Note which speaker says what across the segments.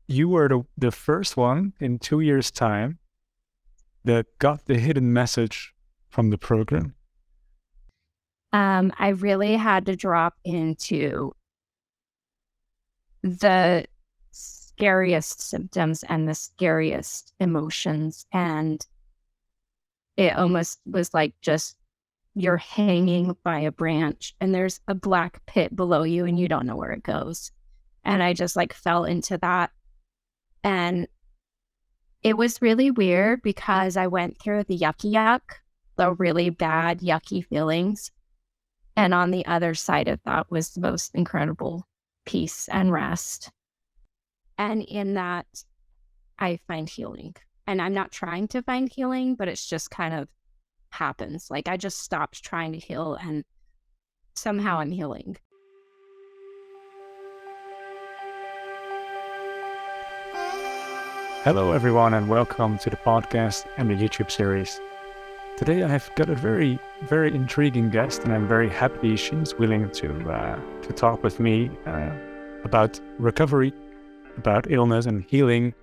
Speaker 1: you were the first one in 2 years' time that got the hidden message from the program.
Speaker 2: I really had to drop into the scariest symptoms and the scariest emotions. And it almost was like just you're hanging by a branch and there's a black pit below you and you don't know where it goes. And I just like fell into that. And it was really weird because I went through the the really bad, yucky feelings. And on the other side of that was the most incredible peace and rest. And in that, I find healing. And I'm not trying to find healing, but it's just kind of happens. Like I just stopped trying to heal and somehow I'm healing.
Speaker 1: Hello, everyone, and welcome to the podcast and the YouTube series. Today, I have got a very, very intriguing guest, and I'm very happy she's willing to talk with me about recovery, about illness and healing,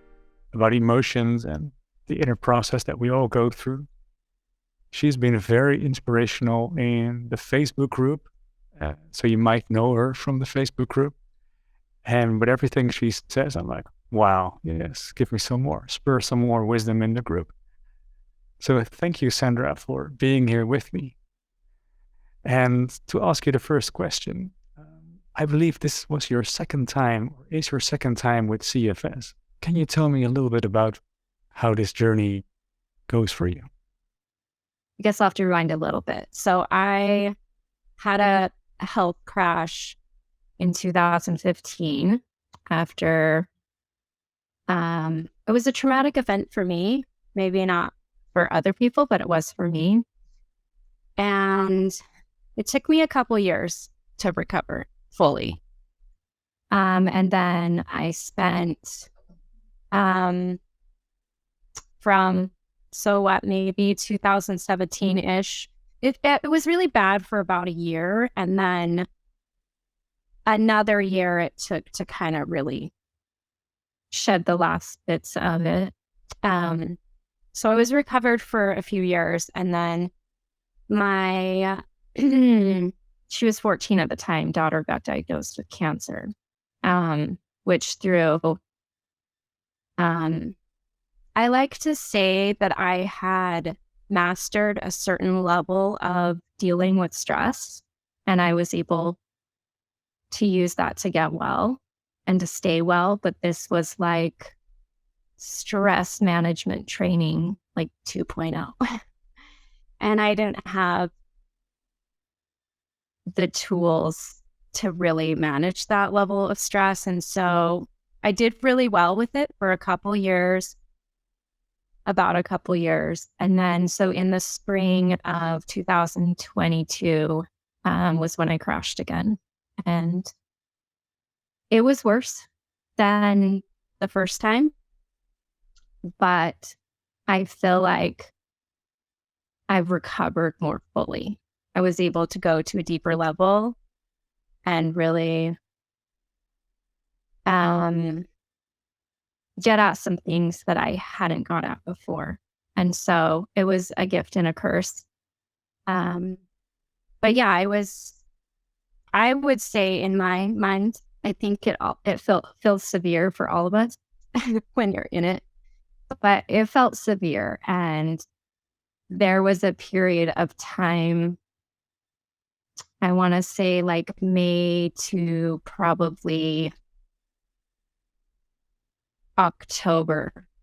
Speaker 1: about emotions and the inner process that we all go through. She's been very inspirational in the Facebook group, so you might know her from the Facebook group. And with everything she says, I'm like, wow, yes, give me some more, spur some more wisdom in the group. So thank you, Sandra, for being here with me. And to ask you the first question, I believe this was your second time, or is your second time with CFS. Can you tell me a little bit about how this journey goes for you?
Speaker 2: I guess I'll have to rewind a little bit. So I had a health crash in 2015 after it was a traumatic event for me, maybe not for other people, but it was for me. And it took me a couple years to recover fully. And then I spent maybe 2017-ish. It was really bad for about a year. And then another year it took to kind of really shed the last bits of it. So I was recovered for a few years, and then my she was 14 at the time, daughter got diagnosed with cancer, which threw I like to say that I had mastered a certain level of dealing with stress, and I was able to use that to get well and to stay well. But this was like stress management training, like 2.0. And I didn't have the tools to really manage that level of stress. And so I did really well with it for about a couple years. And then, so in the spring of 2022 was when I crashed again. And it was worse than the first time, but I feel like I've recovered more fully. I was able to go to a deeper level and really get at some things that I hadn't got at before. And so it was a gift and a curse. But yeah, I would say in my mind, I think it feels severe for all of us when you're in it, but it felt severe. And there was a period of time, I want to say like May to probably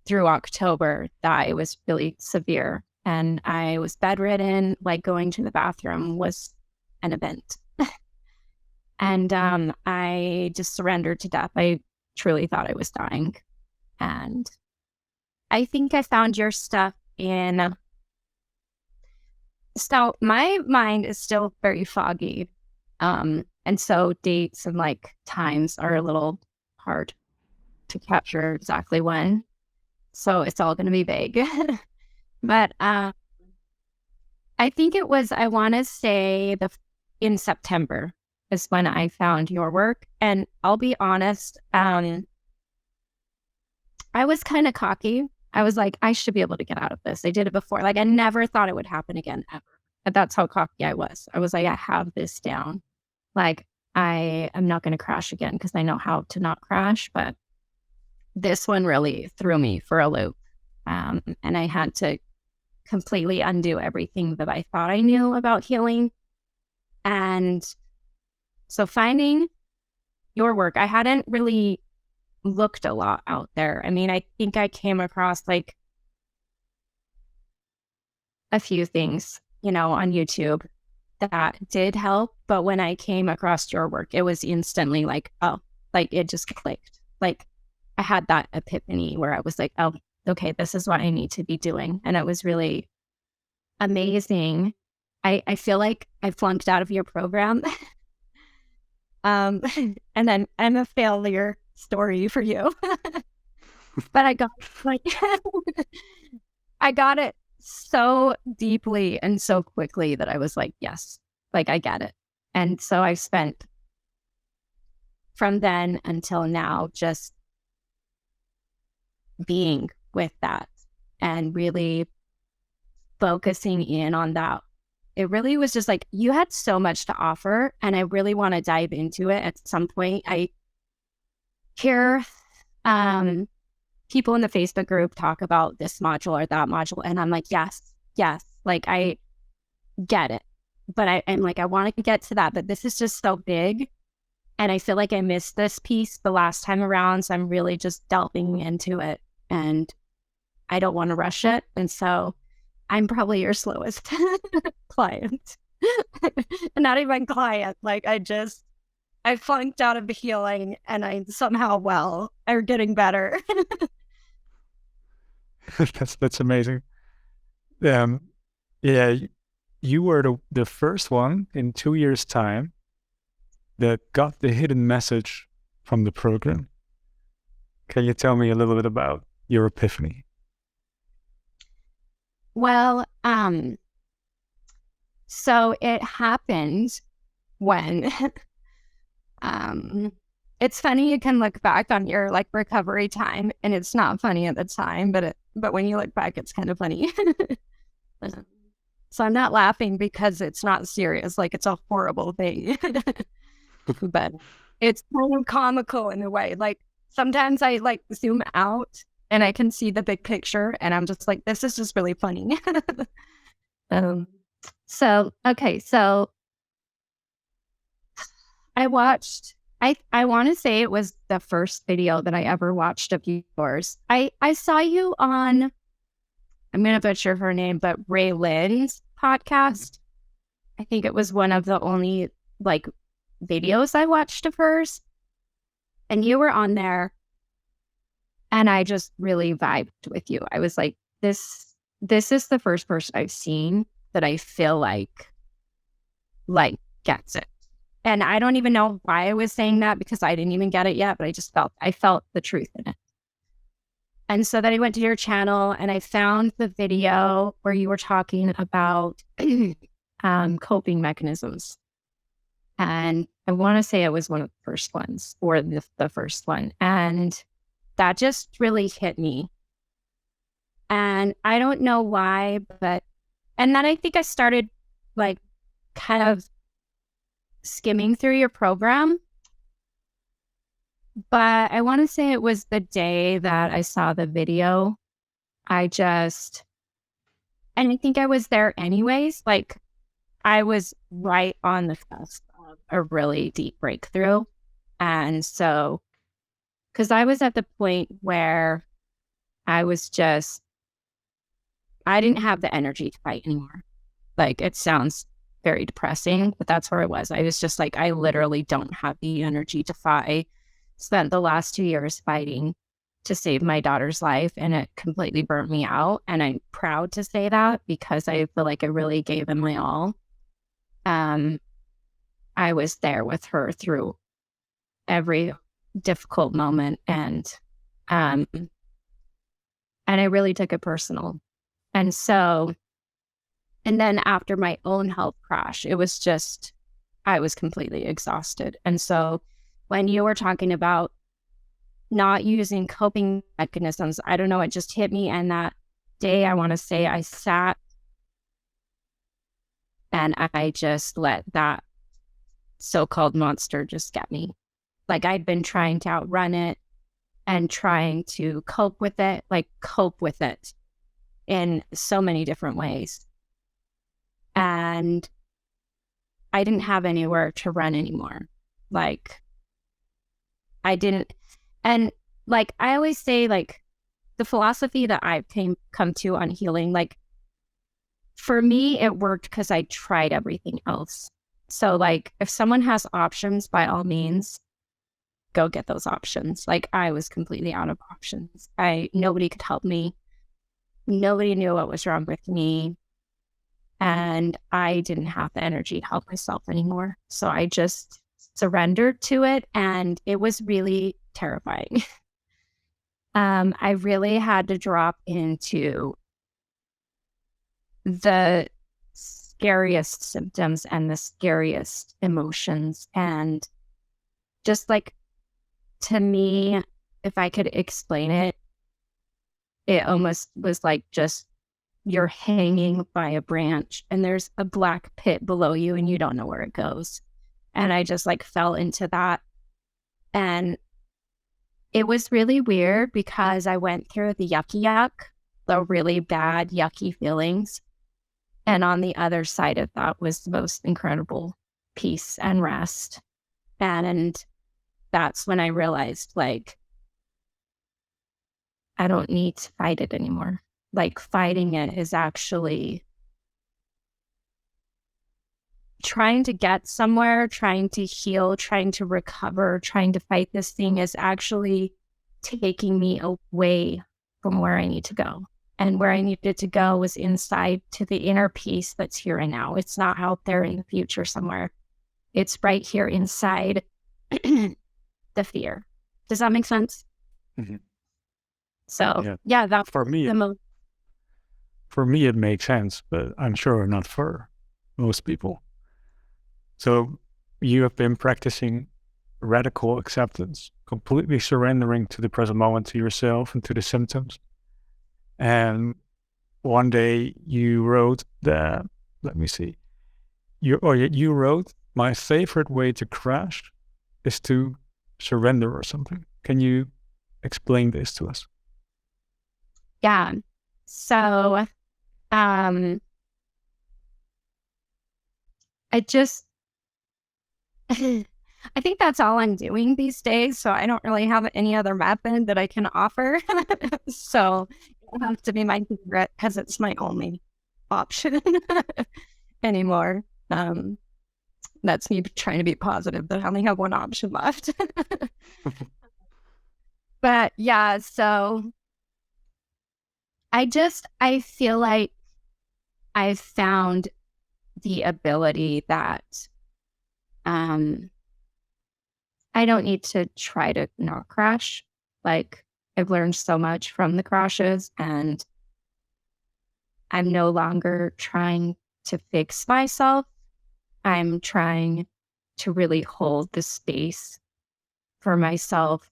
Speaker 2: through October, that it was really severe. And I was bedridden, like going to the bathroom was an event. And I just surrendered to death. I truly thought I was dying. And I think I found your stuff so my mind is still very foggy. And so dates and like times are a little hard to capture exactly when. So it's all going to be vague. But I think it was, I want to say in September is when I found your work. And I'll be honest, I was kind of cocky. I was like, I should be able to get out of this. I did it before. Like, I never thought it would happen again, ever. But that's how cocky I was. I was like, I have this down. Like, I am not going to crash again because I know how to not crash. But this one really threw me for a loop. And I had to completely undo everything that I thought I knew about healing. And so finding your work, I hadn't really looked a lot out there. I mean, I think I came across like a few things, on YouTube that did help. But when I came across your work, it was instantly like, oh, like it just clicked. Like I had that epiphany where I was like, oh, okay, this is what I need to be doing. And it was really amazing. I feel like I flunked out of your program. And then I'm a failure story for you. But I got like I got it so deeply and so quickly that I was like, yes, like I get it. And so I spent from then until now just being with that and really focusing in on that. It really was just like, you had so much to offer, and I really want to dive into it at some point. I hear people in the Facebook group talk about this module or that module, and I'm like, yes, like I get it. But I'm like, I want to get to that, but this is just so big. And I feel like I missed this piece the last time around. So I'm really just delving into it, and I don't want to rush it. And so I'm probably your slowest client. Not even client. Like I flunked out of the healing, and I somehow are getting better.
Speaker 1: That's amazing. Yeah, you were the first one in 2 years' time that got the hidden message from the program. Can you tell me a little bit about your epiphany?
Speaker 2: Well, so it happened when it's funny, you can look back on your like recovery time and it's not funny at the time, but when you look back, it's kind of funny. So I'm not laughing because it's not serious, like it's a horrible thing. But it's kind of comical in a way. Like sometimes I like zoom out and I can see the big picture, and I'm just like, this is just really funny. So I watched, I want to say it was the first video that I ever watched of yours. I saw you on, I'm going to butcher her name, but Ray Lynn's podcast. I think it was one of the only like videos I watched of hers. And you were on there, and I just really vibed with you. I was like, this is the first person I've seen that I feel like gets it. And I don't even know why I was saying that, because I didn't even get it yet, but I felt the truth in it. And so then I went to your channel and I found the video where you were talking about coping mechanisms. And I want to say it was one of the first ones, or the first one. And that just really hit me. And I don't know why, and then I think I started like kind of skimming through your program. But I want to say it was the day that I saw the video. And I think I was there anyways. Like I was right on the cusp of a really deep breakthrough. And so, because I was at the point where I didn't have the energy to fight anymore. Like it sounds very depressing, but that's where I was. I was just like, I literally don't have the energy to fight. Spent the last 2 years fighting to save my daughter's life, and it completely burnt me out. And I'm proud to say that, because I feel like I really gave it my all. I was there with her through every difficult moment, and I really took it personal. And so, and then after my own health crash, it was just, I was completely exhausted. And so when you were talking about not using coping mechanisms. I don't know. It just hit me. And that day, I want to say I sat and I just let that so-called monster just get me. Like I'd been trying to outrun it and trying to cope with it in so many different ways. And I didn't have anywhere to run anymore. Like I didn't, and like I always say, like the philosophy that I've come to on healing, like for me, it worked because I tried everything else. So like if someone has options, by all means, go get those options. Like I was completely out of options. Nobody could help me. Nobody knew what was wrong with me. And I didn't have the energy to help myself anymore. So I just surrendered to it. And it was really terrifying. I really had to drop into the scariest symptoms and the scariest emotions. And just like, to me, if I could explain it, it almost was like just you're hanging by a branch and there's a black pit below you and you don't know where it goes. And I just like fell into that. And it was really weird because I went through the the really bad, yucky feelings. And on the other side of that was the most incredible peace and rest. And that's when I realized, like, I don't need to fight it anymore. Like, fighting it is actually trying to get somewhere, trying to heal, trying to recover, trying to fight this thing is actually taking me away from where I need to go. And where I needed to go was inside to the inner peace that's here and now. It's not out there in the future somewhere. It's right here inside the fear. Does that make sense?
Speaker 1: Mm-hmm.
Speaker 2: So yeah, that's
Speaker 1: for me. For me, it makes sense, but I'm sure not for most people. So you have been practicing radical acceptance, completely surrendering to the present moment, to yourself and to the symptoms. And one day you wrote you wrote, my favorite way to crash is to surrender or something. Can you explain this to us?
Speaker 2: Yeah. So, I think that's all I'm doing these days. So I don't really have any other method that I can offer. So it has to be my favorite because it's my only option anymore. That's me trying to be positive that I only have one option left. But yeah, so I feel like I've found the ability that I don't need to try to not crash. Like I've learned so much from the crashes and I'm no longer trying to fix myself. I'm trying to really hold the space for myself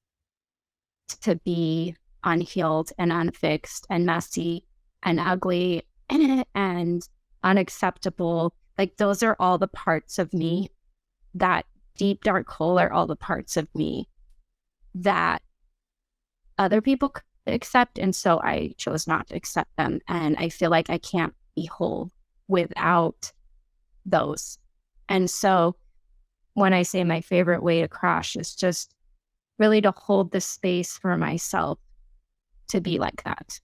Speaker 2: to be unhealed and unfixed and messy and ugly and unacceptable. Like those are all the parts of me. That deep dark hole are all the parts of me that other people accept. And so I chose not to accept them. And I feel like I can't be whole without those. And so when I say my favorite way to crash is just really to hold the space for myself to be like that.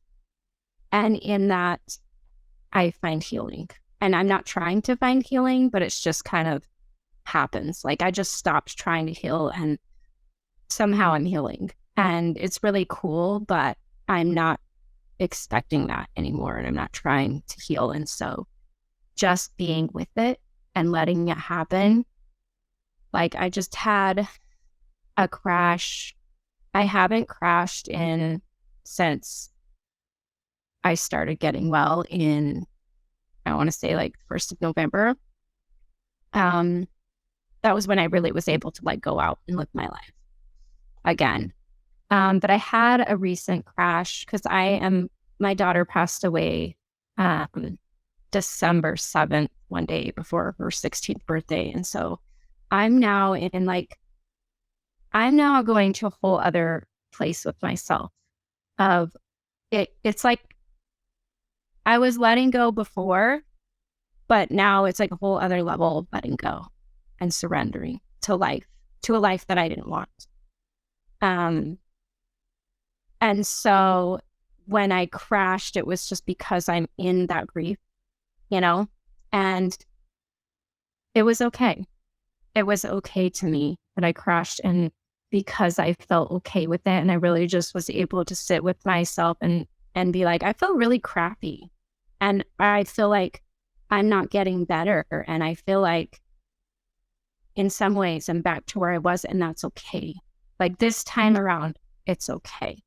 Speaker 2: And in that, I find healing. And I'm not trying to find healing, but it's just kind of happens. Like I just stopped trying to heal and somehow I'm healing. And it's really cool, but I'm not expecting that anymore. And I'm not trying to heal. And so just being with it and letting it happen. Like I just had a crash. I haven't crashed since I started getting well in, I want to say like 1st of November. That was when I really was able to like go out and live my life again. But I had a recent crash because my daughter passed away December 7th, one day before her 16th birthday. And so I'm now I'm now going to a whole other place with myself of it's like I was letting go before, but now it's like a whole other level of letting go and surrendering to a life that I didn't want. And so when I crashed, it was just because I'm in that grief, and it was okay. It was okay to me that I crashed, and because I felt okay with it, and I really just was able to sit with myself and be like, I feel really crappy, and I feel like I'm not getting better, and I feel like in some ways I'm back to where I was, and that's okay. Like this time around, it's okay.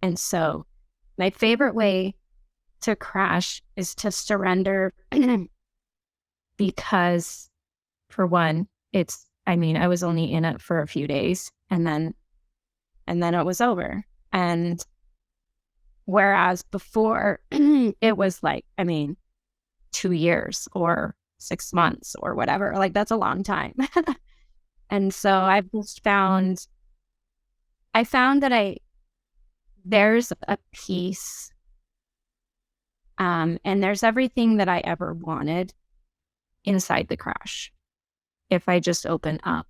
Speaker 2: And so my favorite way to crash is to surrender because, for one, I was only in it for a few days and then it was over. And whereas before it was 2 years or 6 months or whatever, like that's a long time. And so I found that there's a peace, and there's everything that I ever wanted inside the crash. If I just open up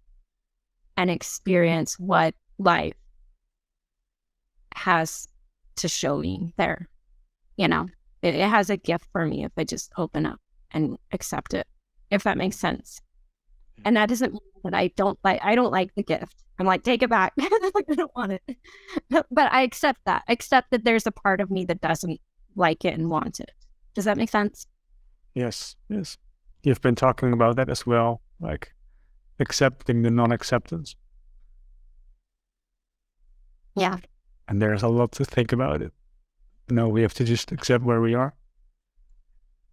Speaker 2: and experience what life has to show me there, it has a gift for me if I just open up and accept it, if that makes sense. And that doesn't mean that I don't like the gift. I'm like, take it back. I don't want it. But I accept that there's a part of me that doesn't like it and want it. Does that make sense?
Speaker 1: Yes. You've been talking about that as well, like accepting the non-acceptance.
Speaker 2: Yeah.
Speaker 1: And there's a lot to think about it. We have to just accept where we are.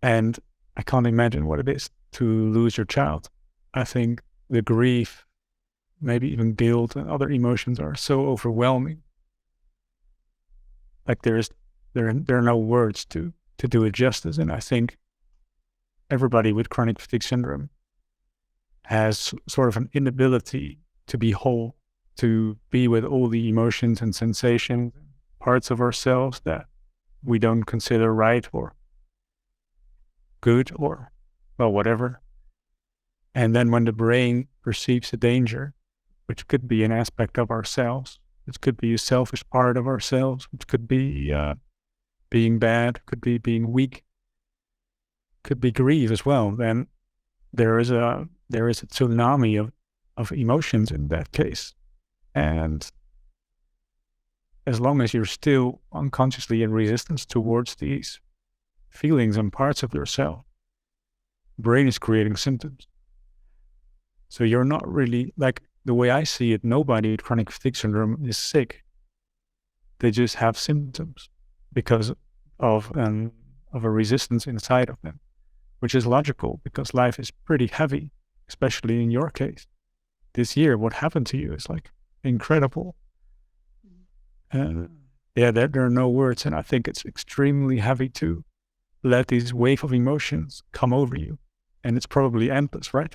Speaker 1: And I can't imagine what it is to lose your child. I think the grief, maybe even guilt and other emotions are so overwhelming. Like there are no words to do it justice. And I think everybody with chronic fatigue syndrome has sort of an inability to be whole, to be with all the emotions and sensations, parts of ourselves that we don't consider right or good or, well, whatever. And then when the brain perceives a danger, which could be an aspect of ourselves, which could be a selfish part of ourselves, which could be being bad, could be being weak, could be grief as well, then there is a tsunami of emotions in that case. And as long as you're still unconsciously in resistance towards these feelings and parts of yourself, brain is creating symptoms. So you're not really, like the way I see it, nobody with chronic fatigue syndrome is sick. They just have symptoms because of a resistance inside of them, which is logical because life is pretty heavy, especially in your case. This year, what happened to you is like incredible. There are no words, and I think it's extremely heavy to let these wave of emotions come over you, and it's probably endless, right?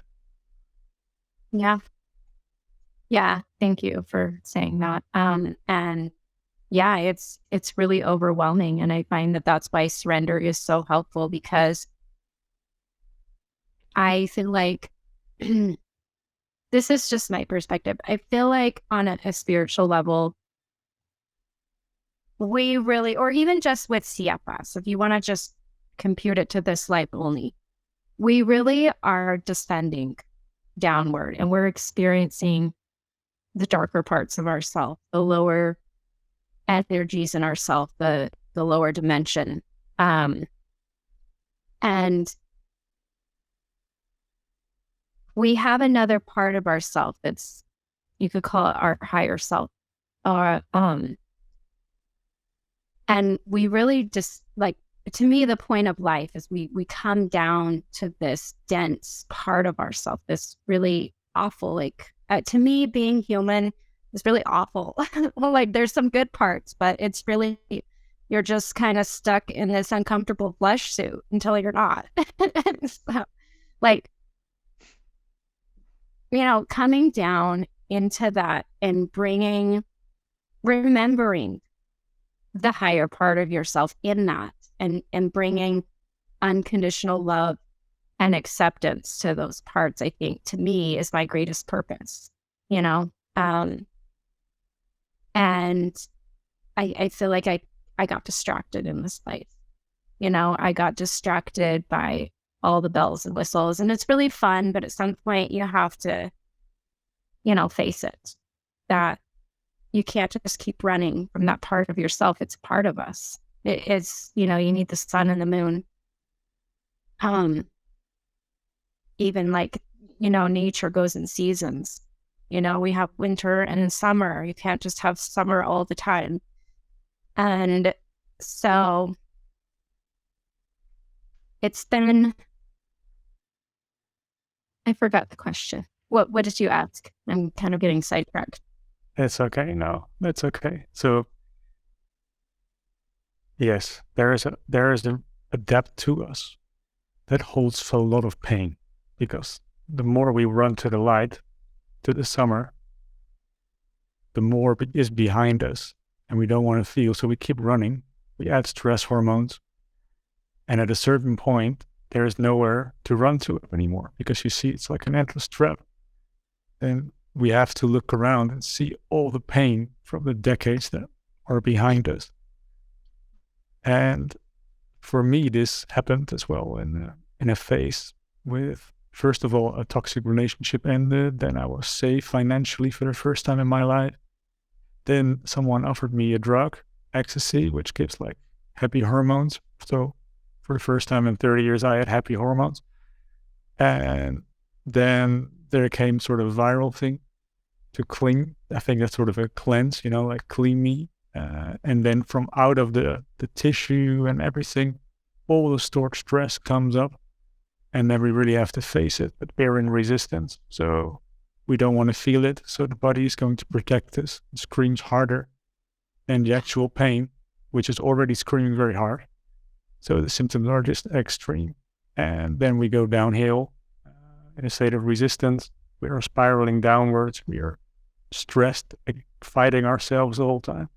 Speaker 2: Yeah. Thank you for saying that. And yeah, it's really overwhelming. And I find that that's why surrender is so helpful, because I feel like this is just my perspective. I feel like on a spiritual level, we really, or even just with CFS, if you want to just compute it to this life only, we really are descending downward, and we're experiencing the darker parts of ourself, the lower energies in ourself, the lower dimension. And we have another part of ourself that's, you could call it our higher self, or and we really just, like, to me, the point of life is we come down to this dense part of ourself, this really awful, to me, being human, It's really awful. Well, like there's some good parts, but it's really, you're just kind of stuck in this uncomfortable flesh suit until you're not. So, like, coming down into that and remembering the higher part of yourself in that, and bringing unconditional love and acceptance to those parts, I think, to me, is my greatest purpose, and I feel like I got distracted in this life. I got distracted by all the bells and whistles, and it's really fun, but at some point you have to, face it, that you can't just keep running from that part of yourself. It's a part of us. It's, you need the sun and the moon. Even like, nature goes in seasons. We have winter and summer. You can't just have summer all the time. And so it's been, I forgot the question. What did you ask? I'm kind of getting sidetracked.
Speaker 1: It's okay. No, that's okay. So yes, there is a depth to us that holds a lot of pain, because the more we run to the light, to the summer, the more is behind us, and we don't want to feel. So we keep running. We add stress hormones, and at a certain point, there is nowhere to run to anymore, because you see it's like an endless trap. And we have to look around and see all the pain from the decades that are behind us. And for me, this happened as well in a phase with, first of all, a toxic relationship ended. Then I was safe financially for the first time in my life. Then someone offered me a drug, ecstasy, which gives like happy hormones. So for the first time in 30 years, I had happy hormones. And then there came sort of viral thing to clean. I think that's sort of a cleanse, like clean me. And then from out of the tissue and everything, all the stored stress comes up. And then we really have to face it. But we're in resistance. So we don't want to feel it. So the body is going to protect us. It screams harder than the actual pain, which is already screaming very hard. So the symptoms are just extreme. And then we go downhill in a state of resistance. We are spiraling downwards. We are stressed, fighting ourselves the whole time.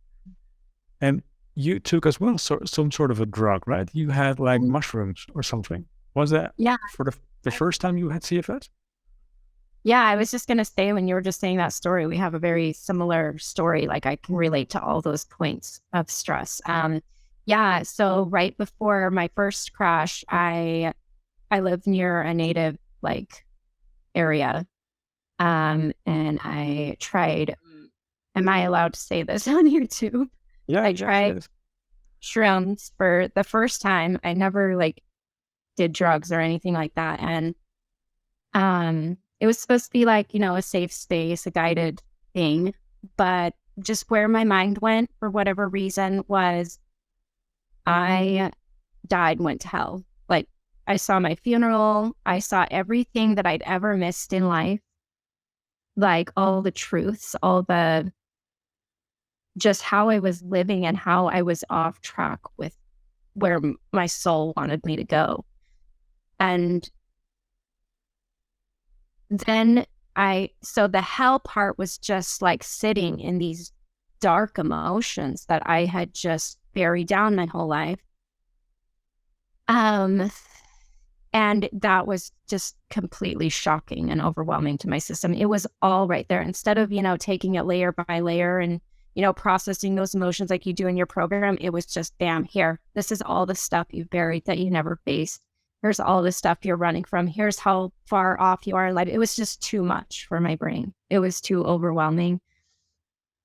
Speaker 1: And you took as well some sort of a drug, right? You had like mushrooms or something. Was that for the first time you had CFS?
Speaker 2: Yeah, I was just going to say, when you were just saying that story, we have a very similar story. Like, I can relate to all those points of stress. So right before my first crash, I lived near a native area. And I tried, am I allowed to say this on YouTube?
Speaker 1: Yeah,
Speaker 2: I tried shrooms for the first time. I never did drugs or anything like that. And it was supposed to be a safe space, a guided thing. But just where my mind went, for whatever reason, was I died, went to hell. I saw my funeral. I saw everything that I'd ever missed in life. All the truths, just how I was living and how I was off track with where my soul wanted me to go. And then so the hell part was just sitting in these dark emotions that I had just buried down my whole life. And that was just completely shocking and overwhelming to my system. It was all right there. Instead of, taking it layer by layer and, processing those emotions like you do in your program, it was just, bam, here. This is all the stuff you've buried that you never faced. Here's all the stuff you're running from. Here's how far off you are in life. It was just too much for my brain. It was too overwhelming.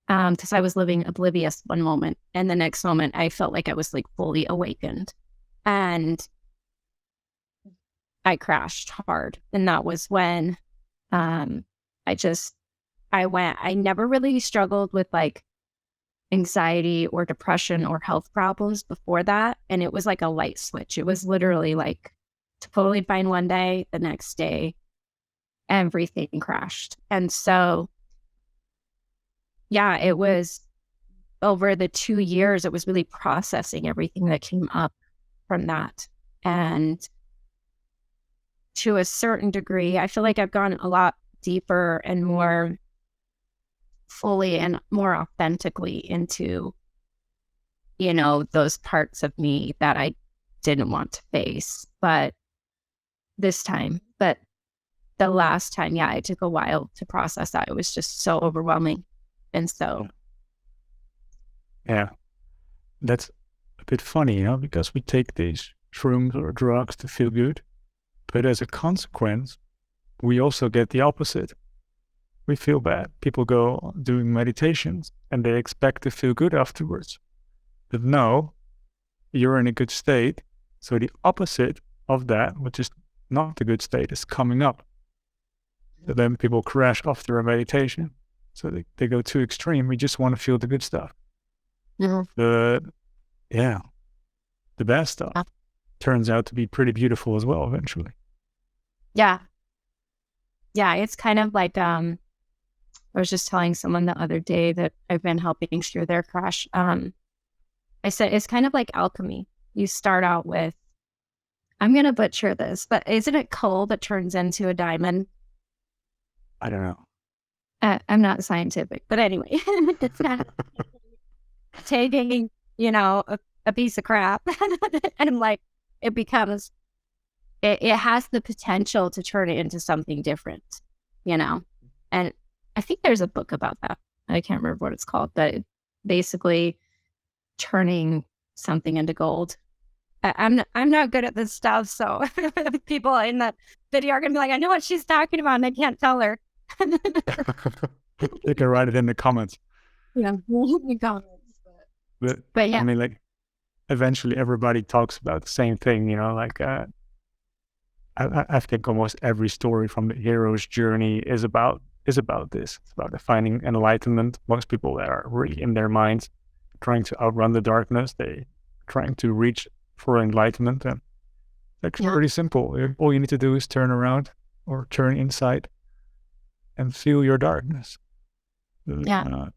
Speaker 2: Because I was living oblivious one moment, and the next moment I felt like I was fully awakened. And I crashed hard. And that was when I never really struggled with anxiety or depression or health problems before that. And it was like a light switch. It was literally totally fine one day, the next day, everything crashed. And so, yeah, it was over the 2 years, it was really processing everything that came up from that. And to a certain degree, I feel like I've gone a lot deeper and more fully and more authentically into, those parts of me that I didn't want to face. But the last time, yeah, it took a while to process that. It was just so overwhelming. And so,
Speaker 1: Yeah, that's a bit funny, because we take these shrooms or drugs to feel good, but as a consequence, we also get the opposite. We feel bad. People go doing meditations and they expect to feel good afterwards. But no, you're in a good state. So the opposite of that, which is not the good state, is coming up. So then people crash after a meditation. So they go too extreme. We just want to feel the good stuff.
Speaker 2: yeah.
Speaker 1: But yeah, the bad stuff turns out to be pretty beautiful as well eventually.
Speaker 2: Yeah. Yeah. It's kind of like, I was just telling someone the other day that I've been helping through their crash. I said, it's kind of like alchemy. You start out with, I'm going to butcher this, but isn't it coal that turns into a diamond?
Speaker 1: I don't know.
Speaker 2: I'm not scientific, but anyway, it's kind of taking, a piece of crap and like it becomes, it has the potential to turn it into something different, and I think there's a book about that. I can't remember what it's called, but basically turning something into gold. I'm not good at this stuff, so people in the video are gonna be like, I know what she's talking about, and I can't tell her.
Speaker 1: You can write it in the comments.
Speaker 2: Yeah, in the comments. But yeah,
Speaker 1: I mean, like, eventually everybody talks about the same thing, like, I think almost every story from the hero's journey is about this. It's about finding enlightenment. Most people that are really in their minds, trying to outrun the darkness, they trying to reach for enlightenment. And it's pretty simple. All you need to do is turn around or turn inside and feel your darkness.
Speaker 2: Yeah.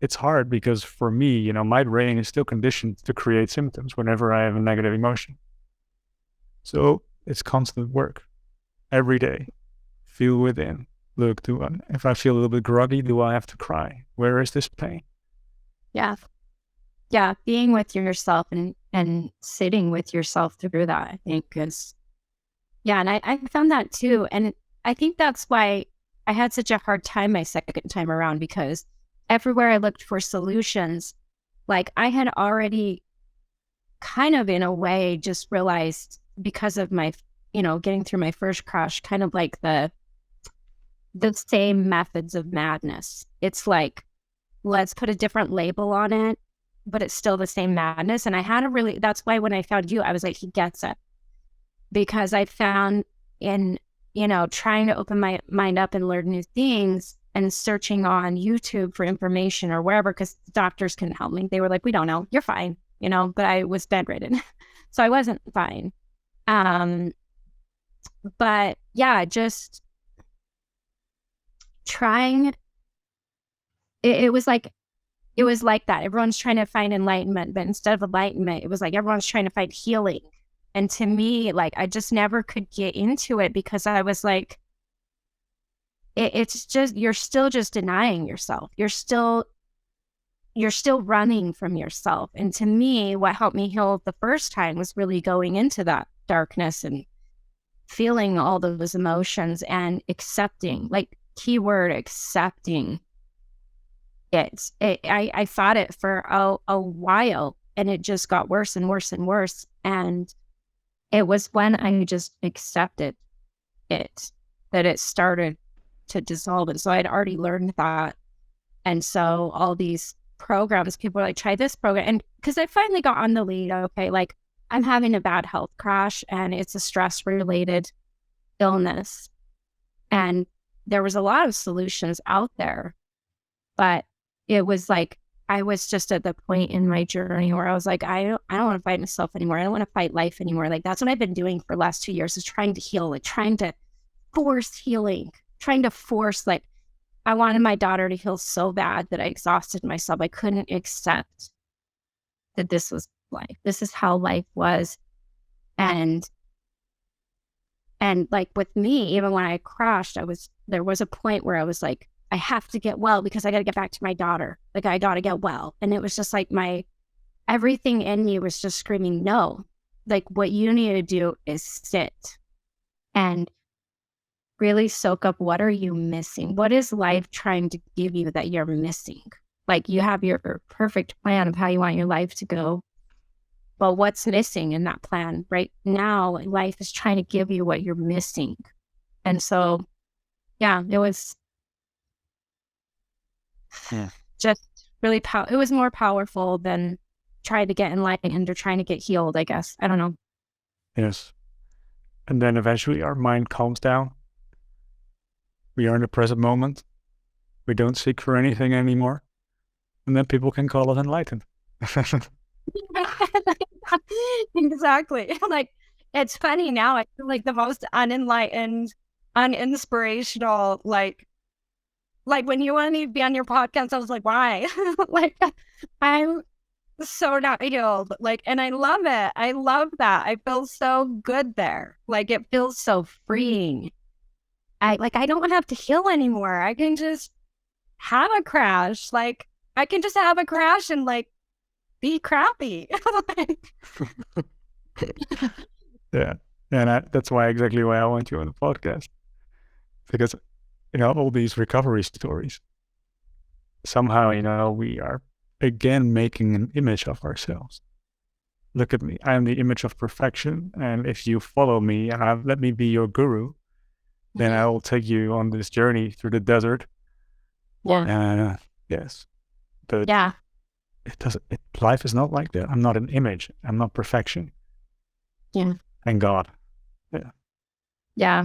Speaker 1: It's hard because for me, my brain is still conditioned to create symptoms whenever I have a negative emotion. So it's constant work every day. Feel within. Look, if I feel a little bit groggy, do I have to cry? Where is this pain?
Speaker 2: Yeah. Yeah. Being with yourself and sitting with yourself through that, I think is, and I found that too. And I think that's why I had such a hard time my second time around, because everywhere I looked for solutions, like I had already kind of in a way just realized, because of my, getting through my first crash, kind of like the same methods of madness. It's like, let's put a different label on it, but it's still the same madness. And I had that's why when I found you, I was like, he gets it. Because I found in, trying to open my mind up and learn new things and searching on YouTube for information or wherever, because doctors couldn't help me. They were like, we don't know, you're fine, but I was bedridden. So I wasn't fine. But yeah, just trying, it was like that. Everyone's trying to find enlightenment, but instead of enlightenment, it was like everyone's trying to find healing. And to me, like, I just never could get into it, because I was like, it's just, you're still just denying yourself. You're still running from yourself. And to me, what helped me heal the first time was really going into that darkness and feeling all those emotions and accepting, like, keyword accepting it. I fought it for a while, and it just got worse and worse and worse. And it was when I just accepted it that it started to dissolve. And so I'd already learned that. And so all these programs, people were like, try this program. And because I finally got on the lead, okay, like, I'm having a bad health crash and it's a stress-related illness. And there was a lot of solutions out there, but it was like, I was just at the point in my journey where I was like, I don't want to fight myself anymore. I don't want to fight life anymore. Like, that's what I've been doing for the last 2 years, is trying to heal, like trying to force healing, trying to force, like, I wanted my daughter to heal so bad that I exhausted myself. I couldn't accept that this was life. This is how life was. And like with me, even when I crashed, there was a point where I was like, I have to get well because I got to get back to my daughter. Like, I got to get well. And it was just like everything in me was just screaming, no, like what you need to do is sit and really soak up. What are you missing? What is life trying to give you that you're missing? Like, you have your perfect plan of how you want your life to go. But what's missing in that plan right now? Life is trying to give you what you're missing. And so, yeah, it was just really it was more powerful than trying to get enlightened or trying to get healed, I guess. I don't know.
Speaker 1: Yes. And then eventually our mind calms down. We are in the present moment. We don't seek for anything anymore. And then people can call us enlightened.
Speaker 2: Exactly. Like, it's funny now. I feel like the most unenlightened, uninspirational, like when you want to be on your podcast, I was like, why? Like, I'm so not healed. Like, and I love it. I love that. I feel so good there. Like, it feels so freeing. I don't have to heal anymore. I can just have a crash. Like, I can just have a crash and like be crappy.
Speaker 1: Yeah. And that's exactly why I want you on the podcast. Because, all these recovery stories, somehow, we are again making an image of ourselves. Look at me. I am the image of perfection. And if you follow me and let me be your guru, then I will take you on this journey through the desert.
Speaker 2: Yeah.
Speaker 1: Yes. But
Speaker 2: yeah.
Speaker 1: Life is not like that. I'm not an image. I'm not perfection.
Speaker 2: Yeah.
Speaker 1: Thank God. Yeah.
Speaker 2: Yeah.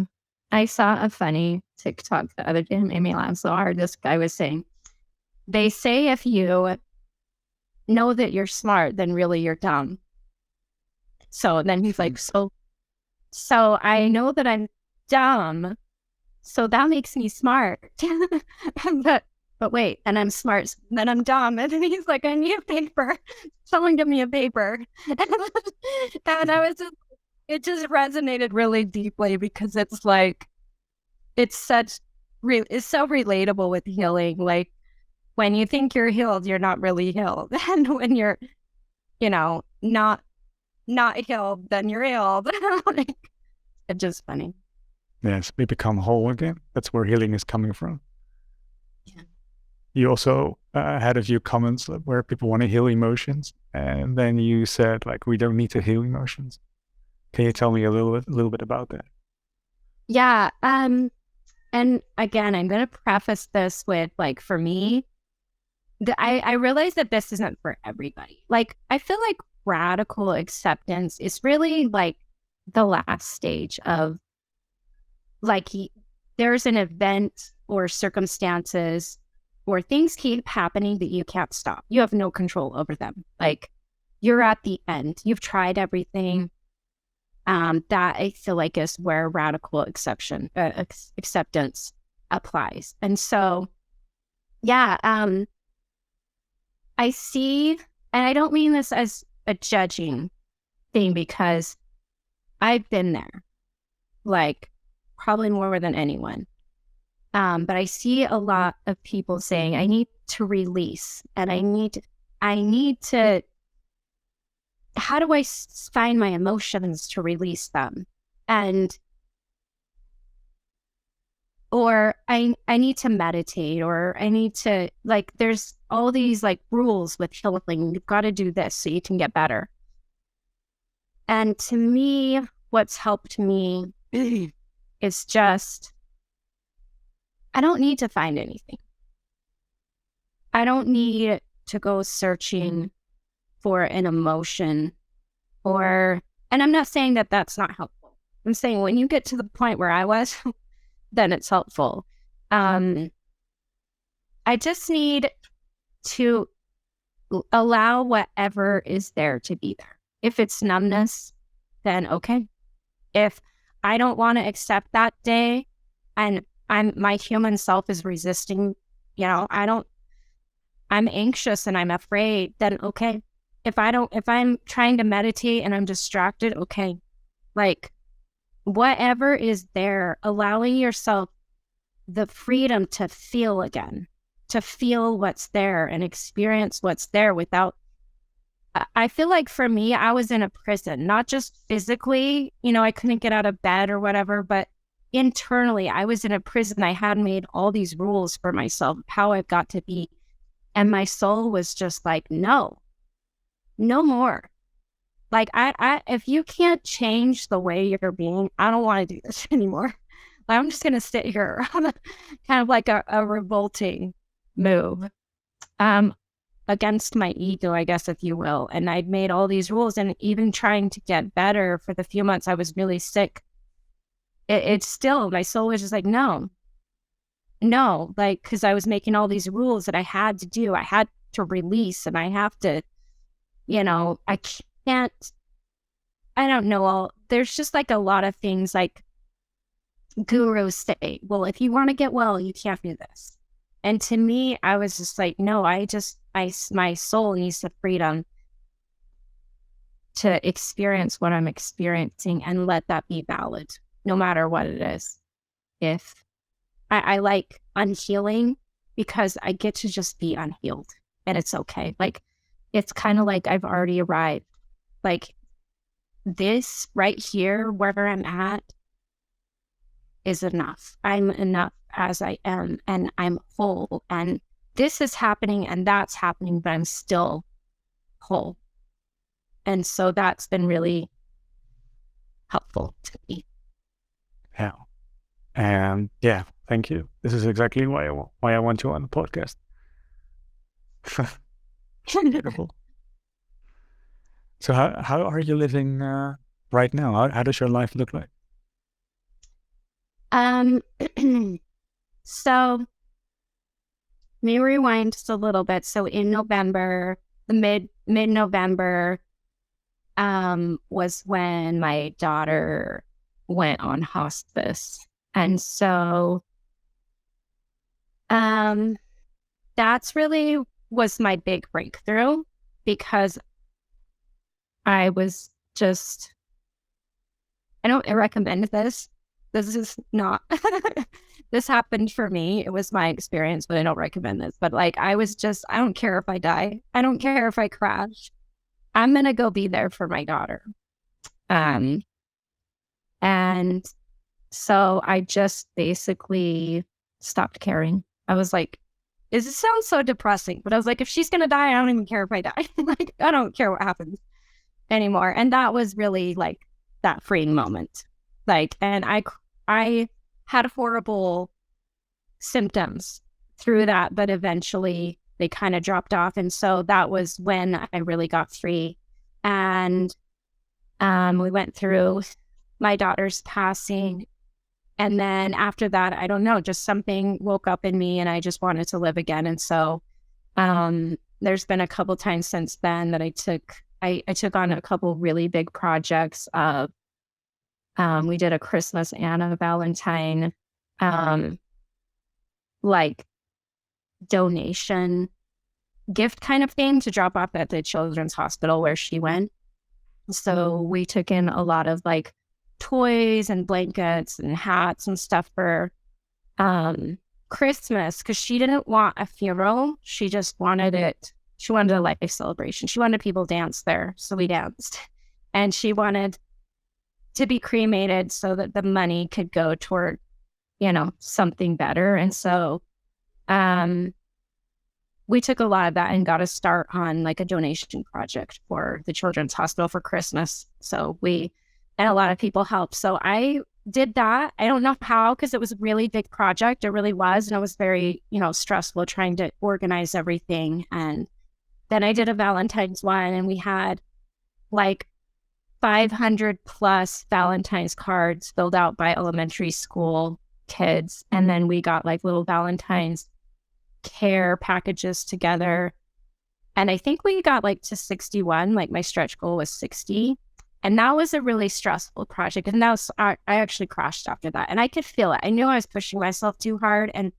Speaker 2: I saw a funny TikTok the other day. It made me laugh so hard. This guy was saying, they say if you know that you're smart, then really you're dumb. So then he's like, so I know that I'm dumb, so that makes me smart. But wait, and I'm smart, then I'm dumb. And then he's like, I need a paper. Someone give me a paper. And it just resonated really deeply because it's like, it's so relatable with healing. Like, when you think you're healed, you're not really healed. And when you're, not healed, then you're healed. It's just funny.
Speaker 1: Yes, we become whole again. That's where healing is coming from.
Speaker 2: Yeah.
Speaker 1: You also had a few comments where people want to heal emotions. And then you said, like, we don't need to heal emotions. Can you tell me a little bit about that?
Speaker 2: Yeah. And again, I'm going to preface this with, like, for me, I realize that this isn't for everybody. Like, I feel like radical acceptance is really like the last stage of, like, there's an event or circumstances or things keep happening that you can't stop. You have no control over them. Like, you're at the end. You've tried everything. That I feel like is where radical acceptance applies. And so, yeah, I see, and I don't mean this as a judging thing because I've been there, like, probably more than anyone. But I see a lot of people saying, I need to release, and I need to, how do I find my emotions to release them? Or I need to meditate, or I need to, like, there's all these like rules with healing. You've got to do this so you can get better. And to me, what's helped me is just, I don't need to find anything. I don't need to go searching for an emotion and I'm not saying that that's not helpful. I'm saying when you get to the point where I was, then it's helpful. I just need to allow whatever is there to be there. If it's numbness, then okay. If I don't want to accept that day and my human self is resisting, I'm anxious and I'm afraid, then okay. If I'm trying to meditate and I'm distracted, okay. Like whatever is there, allowing yourself the freedom to feel again, to feel what's there and experience what's there without. I feel like for me, I was in a prison, not just physically, I couldn't get out of bed or whatever, but internally, I was in a prison. I had made all these rules for myself, how I've got to be. And my soul was just like, no more. Like, if you can't change the way you're being, I don't want to do this anymore. I'm just going to sit here, kind of like a revolting move. Against my ego, I guess, if you will. And I'd made all these rules, and even trying to get better for the few months I was really sick, it's still, my soul was just like, no, like, because I was making all these rules that I had to do. I had to release, and I have to, I can't, I don't know. There's just like a lot of things like gurus say, well, if you want to get well, you can't do this. And to me, I was just like, no, my soul needs the freedom to experience what I'm experiencing and let that be valid, no matter what it is. If I like Unhealing because I get to just be unhealed and it's okay. Like, it's kind of like I've already arrived. Like, this right here, wherever I'm at, is enough. I'm enough as I am, and I'm whole, and this is happening and that's happening, but I'm still whole. And so that's been really helpful to me.
Speaker 1: Yeah. And yeah, thank you. This is exactly why I want you on the podcast. Beautiful. So how are you living right now? How does your life look like?
Speaker 2: So let me rewind just a little bit. So in November, mid-November, was when my daughter went on hospice. And so, that's really was my big breakthrough, because I was just, I don't recommend this. This is not, this happened for me. It was my experience, but I don't recommend this. But like, I don't care if I die. I don't care if I crash. I'm going to go be there for my daughter. And so I just basically stopped caring. I was like, it sounds so depressing, but I was like, if she's going to die, I don't even care if I die. Like, I don't care what happens anymore. And that was really like that freeing moment. Like, and I had horrible symptoms through that, but eventually they kind of dropped off. And so that was when I really got free. And we went through my daughter's passing. And then after that, I don't know, just something woke up in me and I just wanted to live again. And so there's been a couple times since then that I took on a couple really big projects of, we did a Christmas and a Valentine, like donation gift kind of thing to drop off at the children's hospital where she went. So we took in a lot of like toys and blankets and hats and stuff for Christmas, because she didn't want a funeral. She just wanted it. She wanted a life celebration. She wanted people to dance there. So we danced. And she wanted to be cremated so that the money could go toward, something better. And so we took a lot of that and got a start on like a donation project for the children's hospital for Christmas. So and a lot of people helped. So I did that. I don't know how, because it was a really big project. It really was. And it was very, stressful trying to organize everything. And then I did a Valentine's one, and we had like 500 plus Valentine's cards filled out by elementary school kids. And then we got like little Valentine's care packages together. And I think we got like to 61, like my stretch goal was 60. And that was a really stressful project. And that was, I actually crashed after that. And I could feel it. I knew I was pushing myself too hard. And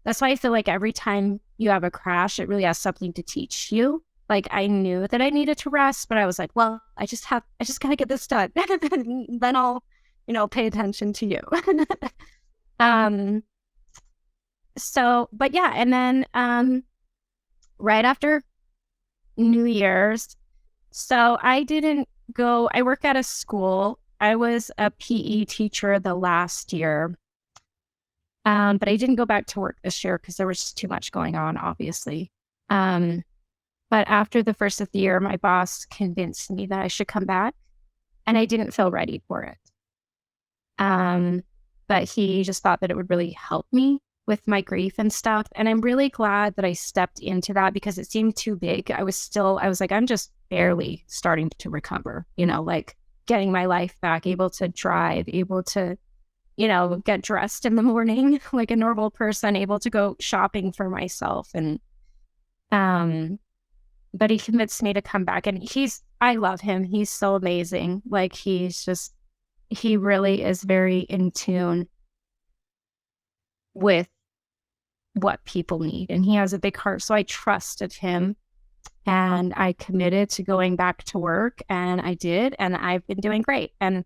Speaker 2: that's why I feel like every time you have a crash, it really has something to teach you. Like I knew that I needed to rest, but I was like, well, I just gotta get this done. Then I'll, pay attention to you. um, but yeah. And then, right after New Year's, so I work at a school. I was a PE teacher the last year. But I didn't go back to work this year because there was just too much going on, obviously. But after the first of the year, my boss convinced me that I should come back, and I didn't feel ready for it. But he just thought that it would really help me with my grief and stuff. And I'm really glad that I stepped into that because it seemed too big. I was like, I'm just barely starting to recover, like getting my life back, able to drive, able to get dressed in the morning like a normal person, able to go shopping for myself. And, but he convinced me to come back, and I love him. He's so amazing. Like he really is very in tune with what people need, and he has a big heart. So I trusted him, and I committed to going back to work, and I did, and I've been doing great. And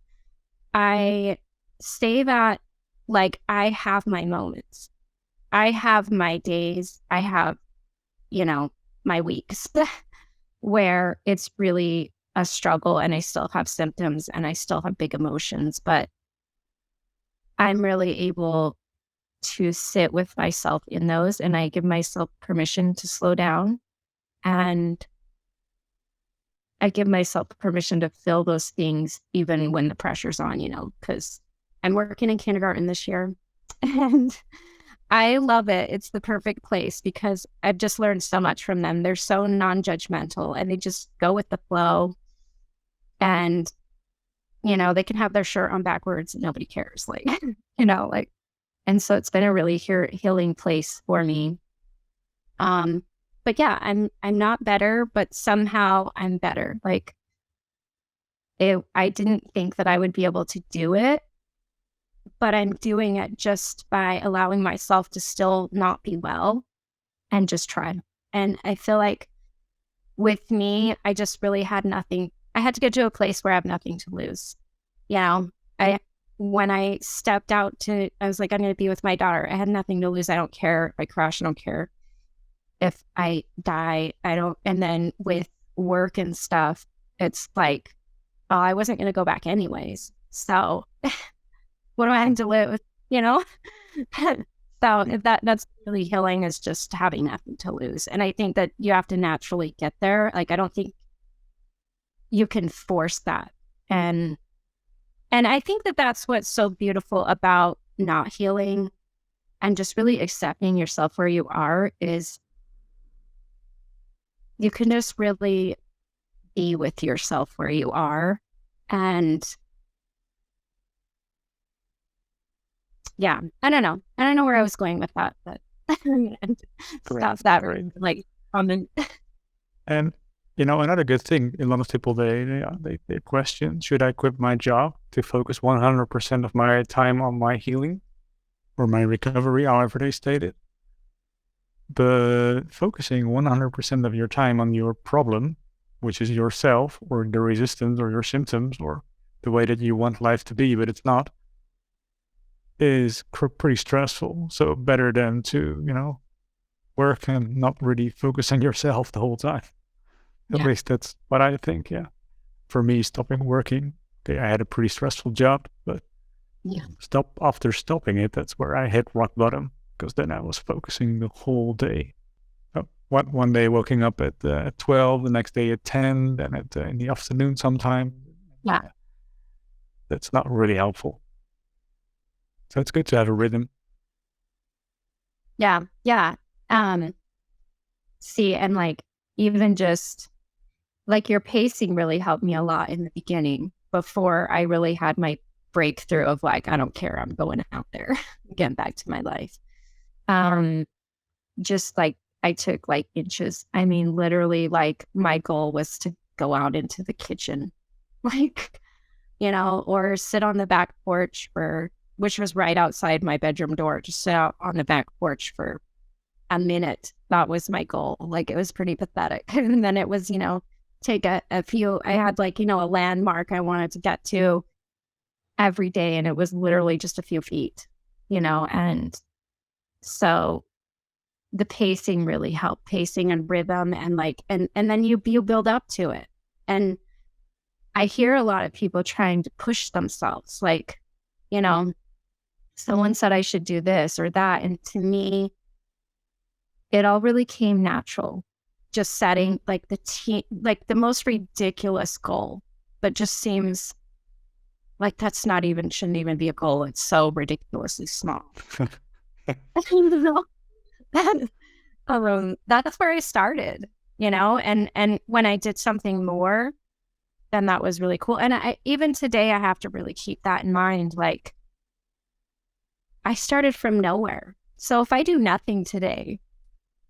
Speaker 2: I say that like I have my moments. I have my days. I have, my weeks where it's really a struggle and I still have symptoms and I still have big emotions, but I'm really able to sit with myself in those, and I give myself permission to slow down, and I give myself permission to feel those things even when the pressure's on, because I'm working in kindergarten this year and I love it. It's the perfect place because I've just learned so much from them. They're so non-judgmental and they just go with the flow, and, they can have their shirt on backwards and nobody cares. Like, and so it's been a really healing place for me. But yeah, I'm not better, but somehow I'm better. Like I didn't think that I would be able to do it, but I'm doing it just by allowing myself to still not be well and just try. And I feel like with me, I just really had nothing. I had to get to a place where I have nothing to lose. When I stepped out I was like, I'm going to be with my daughter. I had nothing to lose. I don't care if I crash. I don't care if I die. I don't. And then with work and stuff, it's like, oh, I wasn't going to go back anyways. So what do I have to live? So that's really healing, is just having nothing to lose. And I think that you have to naturally get there. Like, I don't think you can force that. And I think that that's what's so beautiful about not healing and just really accepting yourself where you are, is you can just really be with yourself where you are. And yeah, I don't know where I was going with that, but stop that.
Speaker 1: Great.
Speaker 2: Like, common.
Speaker 1: And another good thing, a lot of people they question: should I quit my job to focus 100% of my time on my healing or my recovery, however they state it? But focusing 100% of your time on your problem, which is yourself or the resistance or your symptoms or the way that you want life to be, but it's not, is pretty stressful. So better than to, work and not really focus on yourself the whole time. At least that's what I think, yeah. For me, stopping working, okay, I had a pretty stressful job, but after stopping it, that's where I hit rock bottom, because then I was focusing the whole day. One day waking up at 12, the next day at 10, then in the afternoon sometime.
Speaker 2: Yeah.
Speaker 1: That's not really helpful. So it's good to have a rhythm.
Speaker 2: Yeah. See, and like, even just like your pacing really helped me a lot in the beginning, before I really had my breakthrough of like, I don't care, I'm going out there, getting back to my life. Just like I took inches. I mean, literally, like my goal was to go out into the kitchen like, or sit on the back porch which was right outside my bedroom door, just sit out on the back porch for a minute. That was my goal. Like, it was pretty pathetic. And then it was, take a few, I had like, a landmark I wanted to get to every day. And it was literally just a few feet, and so the pacing really helped, pacing and rhythm, and and then you build up to it. And I hear a lot of people trying to push themselves, like, someone said I should do this or that. And to me, it all really came natural, just setting like the most ridiculous goal, but just seems like shouldn't even be a goal. It's so ridiculously small. That's where I started, and when I did something more, then that was really cool. And even today, I have to really keep that in mind. Like, I started from nowhere. So if I do nothing today,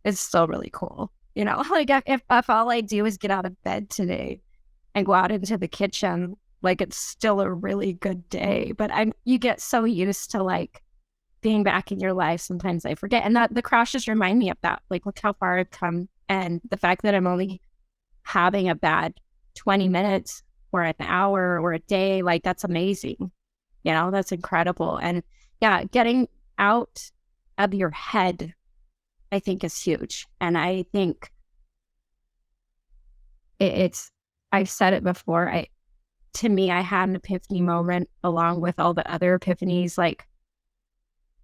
Speaker 2: it's still really cool. Like if all I do is get out of bed today and go out into the kitchen, like, it's still a really good day. But you get so used to like being back in your life. Sometimes I forget. And that the crashes remind me of that. Like, look how far I've come. And the fact that I'm only having a bad 20 minutes or an hour or a day, like, that's amazing. That's incredible. And yeah, getting out of your head, I think, is huge. And I think I've said it before. To me, I had an epiphany moment along with all the other epiphanies. Like,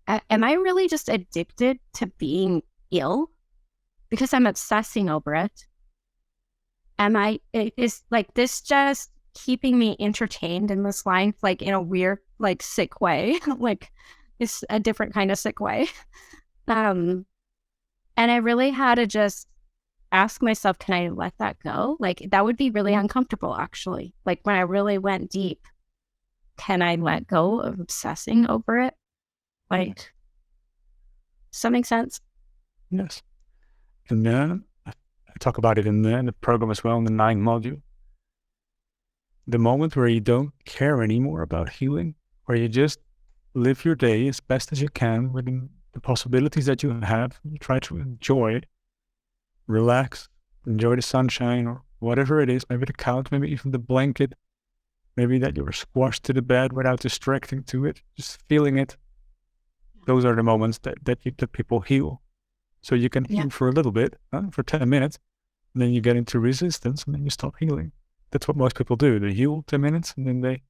Speaker 2: am I really just addicted to being ill because I'm obsessing over it? Is like this just keeping me entertained in this life, like in a weird, like, sick way? Like, it's a different kind of sick way. And I really had to just ask myself, can I let that go? Like, that would be really uncomfortable, actually. Like, when I really went deep, can I let go of obsessing over it? Like, does that make sense?
Speaker 1: Yes. And then I talk about it in the program as well, in the 9th module. The moment where you don't care anymore about healing, where you just live your day as best as you can within the possibilities that you have. You try to enjoy, relax, enjoy the sunshine or whatever it is, maybe the couch, maybe even the blanket, maybe that you were squashed to the bed without distracting to it, just feeling it. Those are the moments that people heal. So you can heal for a little bit, for 10 minutes, and then you get into resistance and then you stop healing. That's what most people do. They heal 10 minutes and then they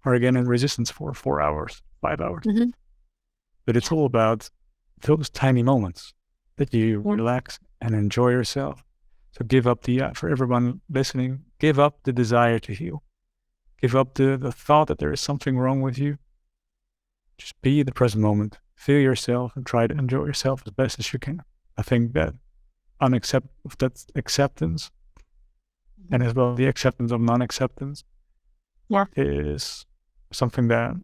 Speaker 1: are again in resistance for 4 hours, 5 hours. Mm-hmm. But it's all about those tiny moments that you relax and enjoy yourself. So give up for everyone listening, give up the desire to heal. Give up the thought that there is something wrong with you. Just be in the present moment. Feel yourself and try to enjoy yourself as best as you can. I think that acceptance, and as well the acceptance of non-acceptance, is something that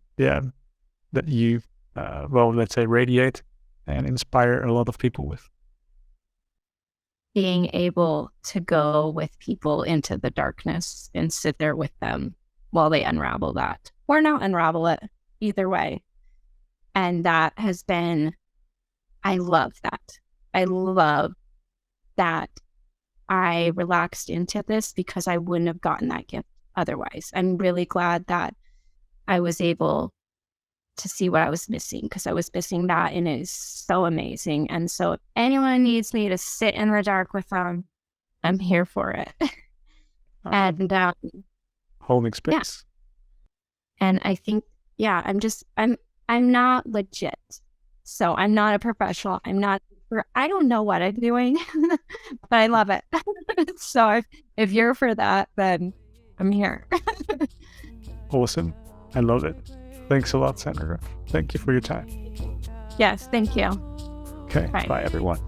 Speaker 1: you let's say radiate and inspire a lot of people with.
Speaker 2: Being able to go with people into the darkness and sit there with them while they unravel that, or not unravel it, either way. And that has been, I love that. I love that I relaxed into this because I wouldn't have gotten that gift otherwise. I'm really glad that I was able to see what I was missing, because I was missing that, and it is so amazing. And so if anyone needs me to sit in the dark with them, I'm here for it. And
Speaker 3: holding space.
Speaker 2: Yeah. And I think, I'm not legit. So I'm not a professional. I don't know what I'm doing, but I love it. So if you're for that, then I'm here.
Speaker 3: Awesome. I love it. Thanks a lot, Sandra. Thank you for your time.
Speaker 2: Yes, thank you.
Speaker 3: Okay. Bye everyone.